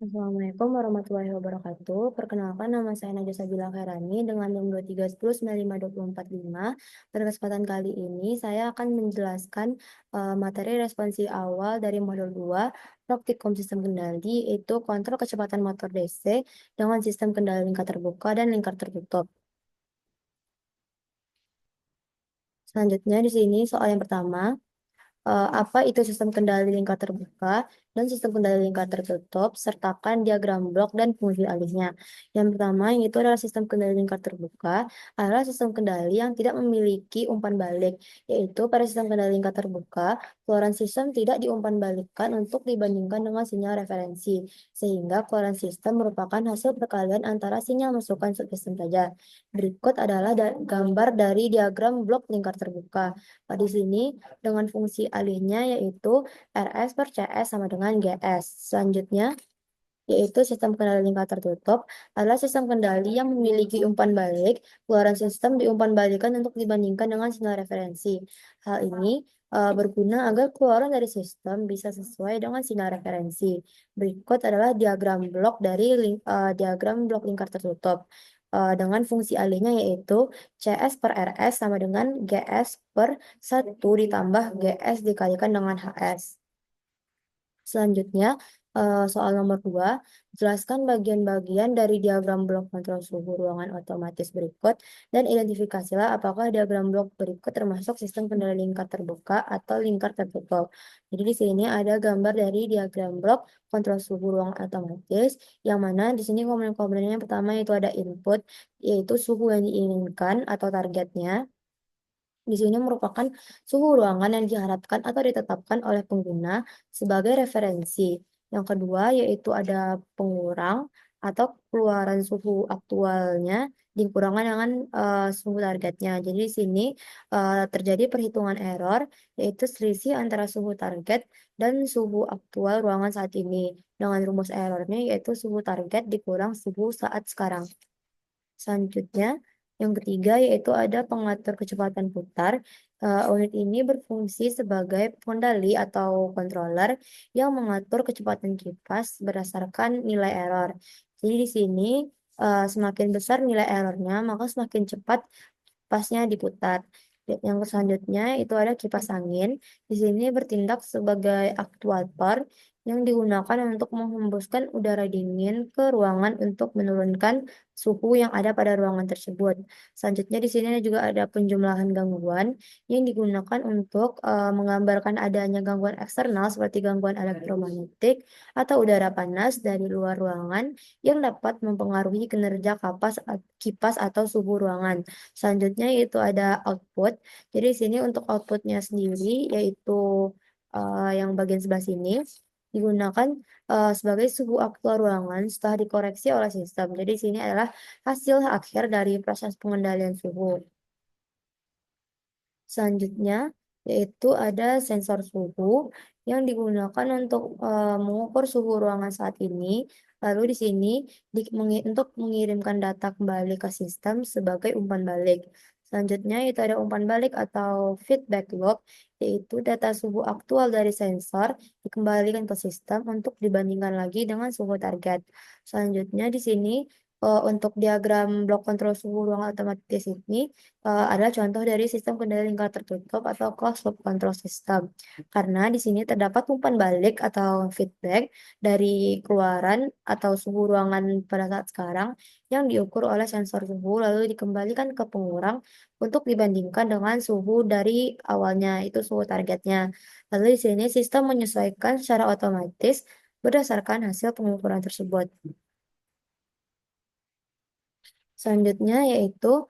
Assalamualaikum warahmatullahi wabarakatuh. Perkenalkan nama saya Najwa Sabila Khairani dengan NIM 2319245. Pada kesempatan kali ini saya akan menjelaskan materi responsi awal dari modul 2 Praktikum Sistem Kendali yaitu kontrol kecepatan motor DC dengan sistem kendali lingkar terbuka dan lingkar tertutup. Selanjutnya di sini soal yang pertama. Apa itu sistem kendali lingkar terbuka dan sistem kendali lingkar tertutup, sertakan diagram blok dan fungsi alihnya. Yang pertama, yaitu adalah sistem kendali lingkar terbuka, adalah sistem kendali yang tidak memiliki umpan balik, yaitu pada sistem kendali lingkar terbuka, keluaran sistem tidak diumpan balikkan untuk dibandingkan dengan sinyal referensi, sehingga keluaran sistem merupakan hasil perkalian antara sinyal masukan subsistem saja. Berikut adalah gambar dari diagram blok lingkar terbuka. Di sini dengan fungsi alihnya yaitu RS per CS sama dengan GS. Selanjutnya, yaitu sistem kendali lingkar tertutup adalah sistem kendali yang memiliki umpan balik, keluaran sistem diumpan balikan untuk dibandingkan dengan sinyal referensi. Hal ini berguna agar keluaran dari sistem bisa sesuai dengan sinyal referensi. Berikut adalah diagram blok dari diagram blok lingkar tertutup. Dengan fungsi alihnya yaitu CS per RS sama dengan GS per 1 ditambah GS dikalikan dengan HS. Selanjutnya, soal nomor 2, jelaskan bagian-bagian dari diagram blok kontrol suhu ruangan otomatis berikut dan identifikasilah apakah diagram blok berikut termasuk sistem kendali lingkar terbuka atau lingkar tertutup. Jadi di sini ada gambar dari diagram blok kontrol suhu ruangan otomatis, yang mana di sini komponen-komponennya yang pertama itu ada input, yaitu suhu yang diinginkan atau targetnya. Di sini merupakan suhu ruangan yang diharapkan atau ditetapkan oleh pengguna sebagai referensi. Yang kedua yaitu ada pengurang atau keluaran suhu aktualnya dikurangkan dengan suhu targetnya. Jadi di sini terjadi perhitungan error yaitu selisih antara suhu target dan suhu aktual ruangan saat ini. Dengan rumus errornya yaitu suhu target dikurang suhu saat sekarang. Selanjutnya, yang ketiga yaitu ada pengatur kecepatan putar. Unit ini berfungsi sebagai pengendali atau controller yang mengatur kecepatan kipas berdasarkan nilai error. Jadi di sini semakin besar nilai errornya, maka semakin cepat kipasnya diputar. Yang selanjutnya itu ada kipas angin. Di sini bertindak sebagai aktuator yang digunakan untuk menghembuskan udara dingin ke ruangan untuk menurunkan suhu yang ada pada ruangan tersebut. Selanjutnya di sini juga ada penjumlahan gangguan yang digunakan untuk menggambarkan adanya gangguan eksternal seperti gangguan elektromagnetik atau udara panas dari luar ruangan yang dapat mempengaruhi kinerja kipas atau suhu ruangan. Selanjutnya yaitu ada output. Jadi di sini untuk outputnya sendiri yaitu yang bagian sebelah sini digunakan sebagai suhu aktual ruangan setelah dikoreksi oleh sistem. Jadi sini adalah hasil akhir dari proses pengendalian suhu. Selanjutnya yaitu ada sensor suhu yang digunakan untuk mengukur suhu ruangan saat ini. Lalu di sini untuk mengirimkan data kembali ke sistem sebagai umpan balik. Selanjutnya itu ada umpan balik atau feedback loop, yaitu data suhu aktual dari sensor dikembalikan ke sistem untuk dibandingkan lagi dengan suhu target. Selanjutnya di sini untuk diagram blok kontrol suhu ruangan otomatis ini adalah contoh dari sistem kendali lingkar tertutup atau closed loop control system. Karena di sini terdapat umpan balik atau feedback dari keluaran atau suhu ruangan pada saat sekarang yang diukur oleh sensor suhu lalu dikembalikan ke pengurang untuk dibandingkan dengan suhu dari awalnya, itu suhu targetnya. Lalu di sini sistem menyesuaikan secara otomatis berdasarkan hasil pengukuran tersebut. Selanjutnya yaitu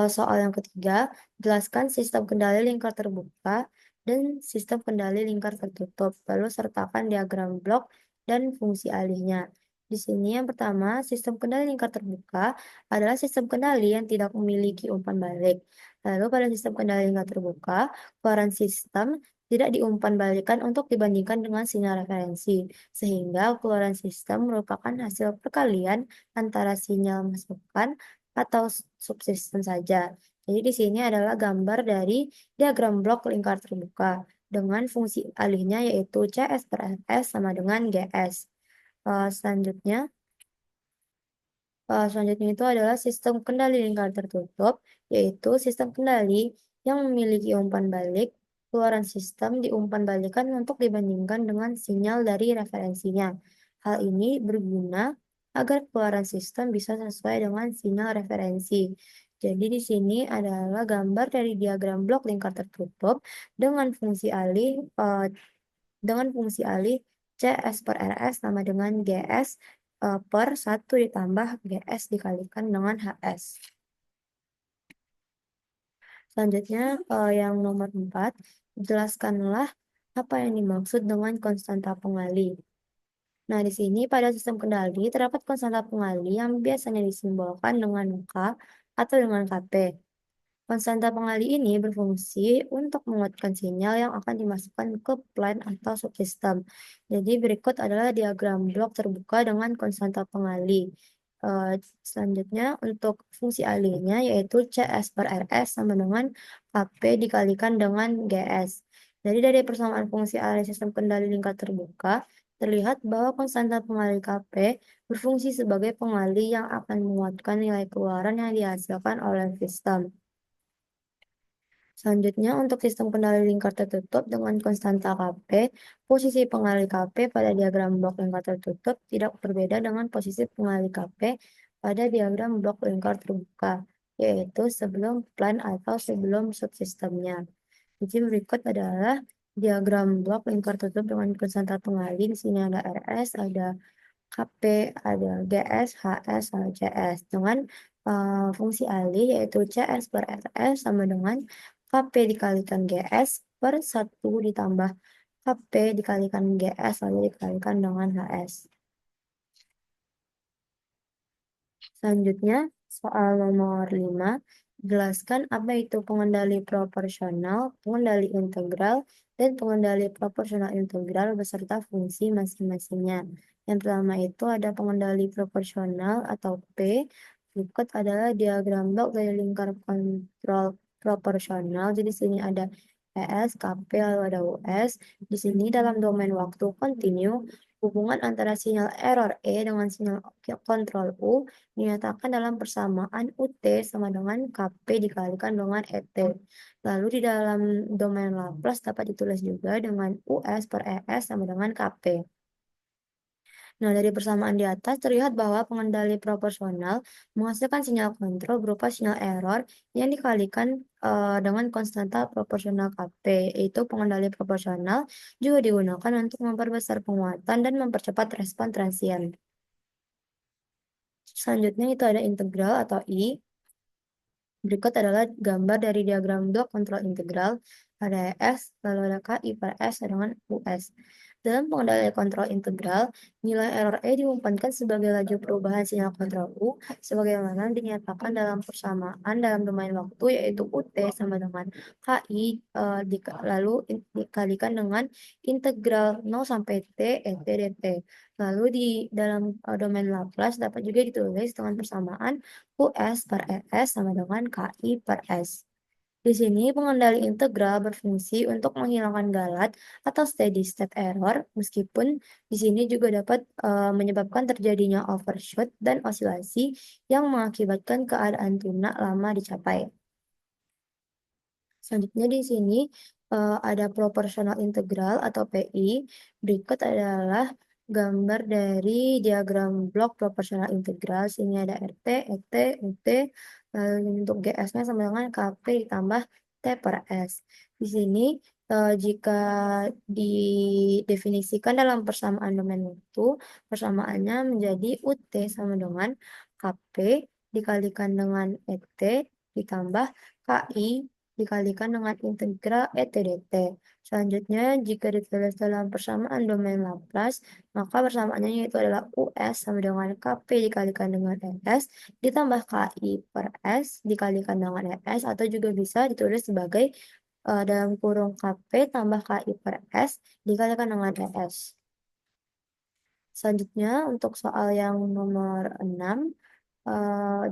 soal yang ketiga, jelaskan sistem kendali lingkar terbuka dan sistem kendali lingkar tertutup, lalu sertakan diagram blok dan fungsi alihnya. Di sini yang pertama, sistem kendali lingkar terbuka adalah sistem kendali yang tidak memiliki umpan balik. Lalu pada sistem kendali lingkar terbuka, keluaran sistem tidak diumpan balikan untuk dibandingkan dengan sinyal referensi, sehingga keluaran sistem merupakan hasil perkalian antara sinyal masukan atau subsistem saja. Jadi di sini adalah gambar dari diagram blok lingkar terbuka dengan fungsi alihnya yaitu CS per RS sama dengan GS. Selanjutnya, selanjutnya itu adalah sistem kendali lingkar tertutup, yaitu sistem kendali yang memiliki umpan balik. Keluaran sistem diumpan balikan untuk dibandingkan dengan sinyal dari referensinya. Hal ini berguna agar keluaran sistem bisa sesuai dengan sinyal referensi. Jadi di sini adalah gambar dari diagram blok lingkar tertutup dengan fungsi alih CS per RS sama dengan GS per 1 ditambah GS dikalikan dengan HS. Selanjutnya, yang nomor 4, jelaskanlah apa yang dimaksud dengan konstanta pengali. Nah, di sini pada sistem kendali terdapat konstanta pengali yang biasanya disimbolkan dengan K atau dengan Kp. Konstanta pengali ini berfungsi untuk menguatkan sinyal yang akan dimasukkan ke plan atau subsistem. Jadi berikut adalah diagram blok terbuka dengan konstanta pengali. Selanjutnya untuk fungsi alihnya yaitu CS per RS sama dengan KP dikalikan dengan GS. Jadi dari persamaan fungsi alih sistem kendali lingkar terbuka, terlihat bahwa konstanta pengali KP berfungsi sebagai pengali yang akan menguatkan nilai keluaran yang dihasilkan oleh sistem. Selanjutnya, untuk sistem kendali lingkar tertutup dengan konstanta Kp, posisi pengali Kp pada diagram blok lingkar tertutup tidak berbeda dengan posisi pengali Kp pada diagram blok lingkar terbuka, yaitu sebelum plan atau sebelum subsistemnya. Jadi berikut adalah diagram blok lingkar tertutup dengan konstanta pengali. Di sini ada RS, ada KP, ada GS, HS, sama CS dengan fungsi alih yaitu CS per RS sama dengan KP dikalikan GS per 1 ditambah KP dikalikan GS lalu dikalikan dengan HS. Selanjutnya, soal nomor 5, jelaskan apa itu pengendali proporsional, pengendali integral, dan pengendali proporsional integral beserta fungsi masing-masingnya. Yang pertama itu ada pengendali proporsional atau P. Berikut adalah diagram blok dari lingkar kontrol proporsional. Jadi di sini ada PS, KP, lalu ada US. Di sini dalam domain waktu kontinu, hubungan antara sinyal error E dengan sinyal kontrol U dinyatakan dalam persamaan UT sama dengan KP dikalikan dengan ET. Lalu di dalam domain Laplace dapat ditulis juga dengan US per ES sama dengan KP. Nah, dari persamaan di atas terlihat bahwa pengendali proporsional menghasilkan sinyal kontrol berupa sinyal error yang dikalikan dengan konstanta proporsional KP, yaitu pengendali proporsional juga digunakan untuk memperbesar penguatan dan mempercepat respon transien. Selanjutnya itu ada integral atau I. Berikut adalah gambar dari diagram blok kontrol integral. Ada S, lalu ada KI per S dengan US. Dalam pengendalian kontrol integral, nilai error E diumpankan sebagai laju perubahan sinyal kontrol U, sebagaimana dinyatakan dalam persamaan dalam domain waktu, yaitu UT sama dengan KI, lalu dikalikan dengan integral 0 sampai T, ET, DT. Lalu di dalam domain Laplace dapat juga ditulis dengan persamaan US per ES sama dengan KI per S. Di sini pengendali integral berfungsi untuk menghilangkan galat atau steady state error, meskipun di sini juga dapat menyebabkan terjadinya overshoot dan osilasi yang mengakibatkan keadaan tuna lama dicapai. Selanjutnya di sini ada proporsional integral atau PI. Berikut adalah gambar dari diagram blok proporsional integral. Sini ada RT, ET, UT. Lalu untuk GS-nya sama dengan KP ditambah T per S. Di sini jika didefinisikan dalam persamaan domain waktu, persamaannya menjadi UT sama dengan KP dikalikan dengan ET ditambah KI dikalikan dengan integral ET/DT. Selanjutnya, jika ditulis dalam persamaan domain Laplace, maka persamaannya yaitu adalah US sama dengan KP dikalikan dengan ES ditambah KI per S dikalikan dengan ES atau juga bisa ditulis sebagai dalam kurung KP tambah KI per S dikalikan dengan ES. Selanjutnya, untuk soal yang nomor 6,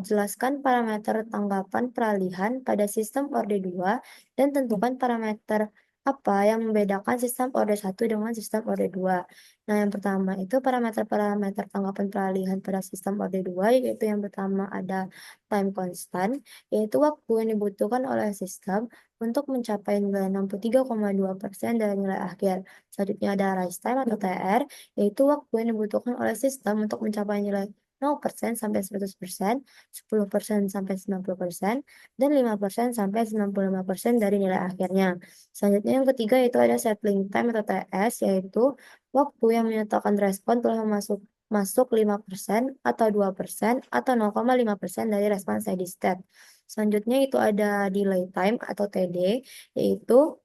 jelaskan parameter tanggapan peralihan pada sistem orde 2 dan tentukan parameter Apa yang membedakan sistem orde 1 dengan sistem orde 2? Nah, yang pertama itu parameter-parameter tanggapan peralihan pada sistem orde 2, yaitu yang pertama ada time constant, yaitu waktu yang dibutuhkan oleh sistem untuk mencapai nilai 63,2% dari nilai akhir. Selanjutnya ada rise time atau TR, yaitu waktu yang dibutuhkan oleh sistem untuk mencapai nilai 0% sampai 100%, 10% sampai 90%, dan 5% sampai 95% dari nilai akhirnya. Selanjutnya yang ketiga itu ada settling time atau TS, yaitu waktu yang menyatakan respon telah masuk 5% atau 2% atau 0,5% dari respon steady state. Selanjutnya itu ada delay time atau TD, yaitu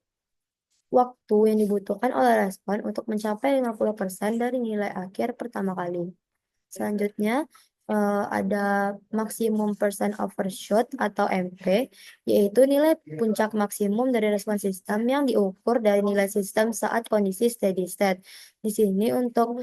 waktu yang dibutuhkan oleh respon untuk mencapai 50% dari nilai akhir pertama kali. Selanjutnya, ada maksimum percent overshoot atau MP, yaitu nilai puncak maksimum dari respon sistem yang diukur dari nilai sistem saat kondisi steady state. Di sini untuk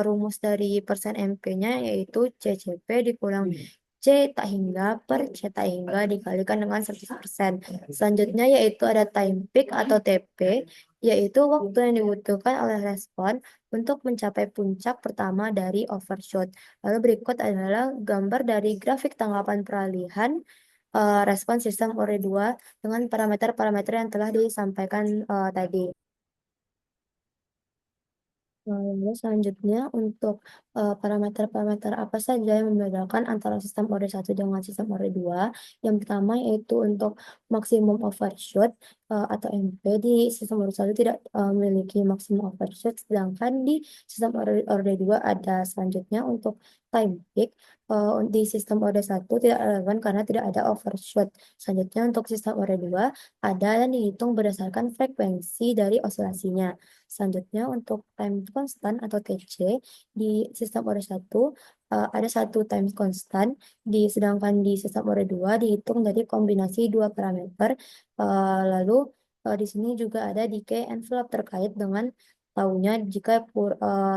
rumus dari persen MP-nya yaitu CCP dikurang C tak hingga per C tak hingga dikalikan dengan 100%. Selanjutnya yaitu ada time peak atau TP, yaitu waktu yang dibutuhkan oleh respon untuk mencapai puncak pertama dari overshoot. Lalu berikut adalah gambar dari grafik tanggapan peralihan respon sistem ore 2 dengan parameter-parameter yang telah disampaikan tadi. Lalu selanjutnya untuk parameter-parameter apa saja yang membedakan antara sistem orde 1 dengan sistem orde 2. Yang pertama yaitu untuk maksimum overshoot atau MP di sistem orde 1 tidak memiliki maksimum overshoot, sedangkan di sistem orde 2 ada. Selanjutnya untuk time peak di sistem orde 1 tidak relevan karena tidak ada overshoot. Selanjutnya untuk sistem orde 2 ada dan dihitung berdasarkan frekuensi dari osilasinya. Selanjutnya untuk time constant atau TC di sistem orde 1 ada satu time constant, sedangkan di sistem orde 2 dihitung dari kombinasi dua parameter. Lalu di sini juga ada decay envelope terkait dengan tahunya jika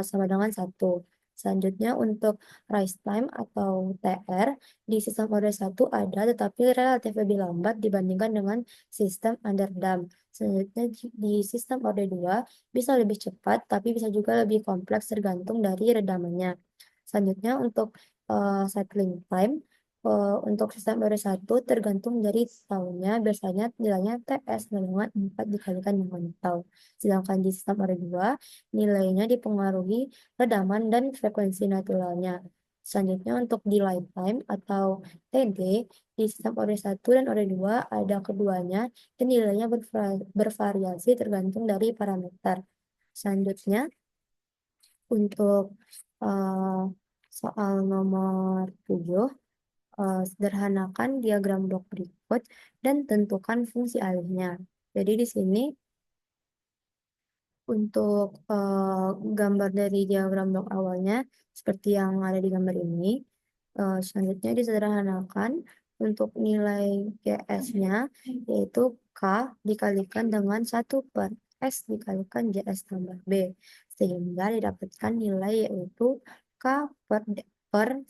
sama dengan satu. Selanjutnya untuk rise time atau TR di sistem orde 1 ada tetapi relatif lebih lambat dibandingkan dengan sistem underdamped. Selanjutnya di sistem orde 2 bisa lebih cepat, tapi bisa juga lebih kompleks tergantung dari redamannya. Selanjutnya untuk cycling time, untuk sistem orde 1 tergantung dari tahunnya, biasanya nilainya TS dengan 4 dikalikan dengan tahun. Sedangkan di sistem orde 2, nilainya dipengaruhi redaman dan frekuensi naturalnya. Selanjutnya untuk delay time atau TD, di sistem orde 1 dan orde 2 ada keduanya dan nilainya bervariasi tergantung dari parameter. Selanjutnya, untuk eh, soal nomor 7, sederhanakan diagram blok berikut dan tentukan fungsi alihnya. Jadi di sini untuk gambar dari diagram blok awalnya seperti yang ada di gambar ini. Selanjutnya disederhanakan untuk nilai GS-nya yaitu K dikalikan dengan 1/S dikalikan JS tambah B. Sehingga didapatkan nilai yaitu K per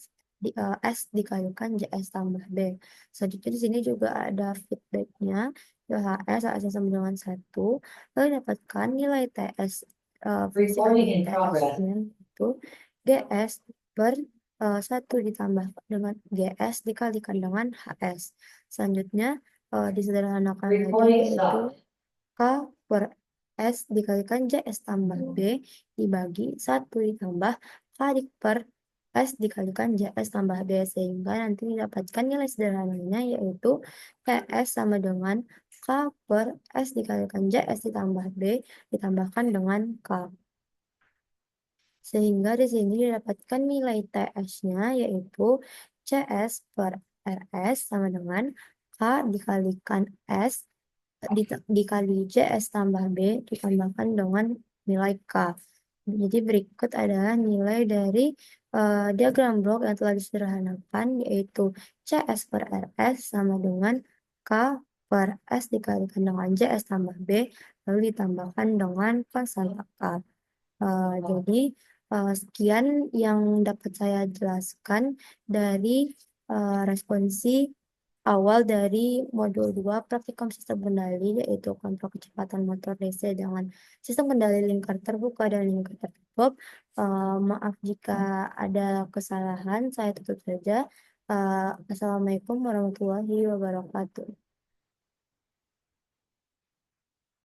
S dikalikan JS tambah B. Selanjutnya di sini juga ada feedbacknya. HS sama dengan 1. Lalu dapatkan nilai TS fungsi alih TS-nya itu GS per 1 ditambah dengan GS dikalikan dengan HS. Selanjutnya disederhanakan lagi yaitu K per S dikalikan JS tambah B dibagi 1 ditambah K per S dikalikan JS tambah B, sehingga nanti didapatkan nilai sederhananya yaitu TS sama dengan K per S dikalikan JS ditambah B ditambahkan dengan K. Sehingga di sini didapatkan nilai TS-nya yaitu CS per RS sama dengan K dikalikan S dikali CS tambah B ditambahkan dengan nilai K. Jadi berikut adalah nilai dari diagram blok yang telah disederhanakan yaitu CS per RS sama dengan K per S dikalikan dengan JS tambah B lalu ditambahkan dengan konstan K. Jadi sekian yang dapat saya jelaskan dari responsi awal dari modul 2 praktikum sistem kendali, yaitu kontrol kecepatan motor DC dengan sistem kendali lingkar terbuka dan lingkar tertutup. Maaf jika ada kesalahan, saya tutup saja. Assalamualaikum warahmatullahi wabarakatuh.